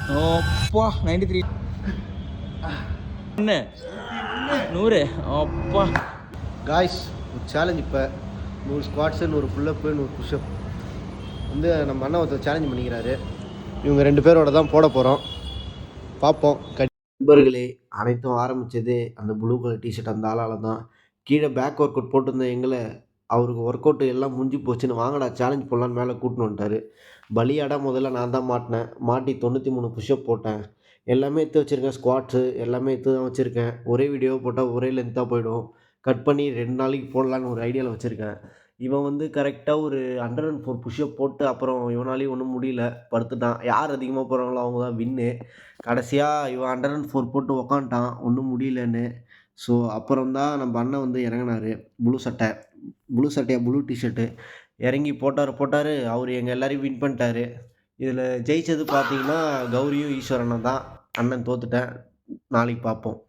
அப்பா 93 என்ன 100 அப்பா. காய்ஸ் ஒரு சேலஞ்ச். இப்போ 100 ஸ்குவாட்ஸு 100 புல்லப்பு 100 புஷ்அப் வந்து நம்ம அண்ணன் ஒருத்தர் சேலஞ்ச் பண்ணிக்கிறாரு. இவங்க 2 பேரோட தான் போட போகிறோம். பார்ப்போம். நண்பர்களே, அனைத்தும் ஆரம்பித்தது அந்த ப்ளூ கலர் டிஷர்ட் அந்த ஆளால் தான். கீழே பேக் ஒர்க் அவுட் போட்டிருந்த எங்களை அவருக்கு ஒர்க் அவுட் எல்லாம் முடிஞ்சு போச்சுன்னு வாங்கடா சேலஞ்ச் போடலான்னு மேலே கூட்டின்னு வந்துட்டார். பலியாடா முதல்ல நான் தான் மாட்டினேன். மாட்டி 93 புஷ்அப் போட்டேன். எல்லாமே எடுத்து வச்சுருக்கேன். ஸ்குவாட்ஸு எல்லாமே எடுத்து தான் வச்சுருக்கேன். ஒரே வீடியோ போட்டால் ஒரே லென்த்தாக போயிடும். கட் பண்ணி 2 நாளைக்கு போடலான்னு ஒரு ஐடியாவில் வச்சுருக்கேன். இவன் வந்து கரெக்டாக ஒரு 104 புஷ்அப் போட்டு அப்புறம் இவனாலேயும் ஒன்றும் முடியல, படுத்துட்டான். யார் அதிகமாக போகிறாங்களோ அவங்க தான் வின்னு. கடைசியாக இவன் 104 போட்டு உக்காந்துட்டான் ஒன்றும் முடியலன்னு. ஸோ அப்புறம் தான் நம்ம அண்ணன் வந்து இறங்கினார். ப்ளூ சட்டையா ப்ளூ டிஷர்ட்டு இறங்கி போட்டார். அவர் எங்கள் எல்லாரையும் வின் பண்ணிட்டாரு. இதில் ஜெயித்தது பார்த்தீங்கன்னா கௌரியும் ஈஸ்வரனும் தான். அண்ணன் தோத்துட்டேன். நாளைக்கு பார்ப்போம்.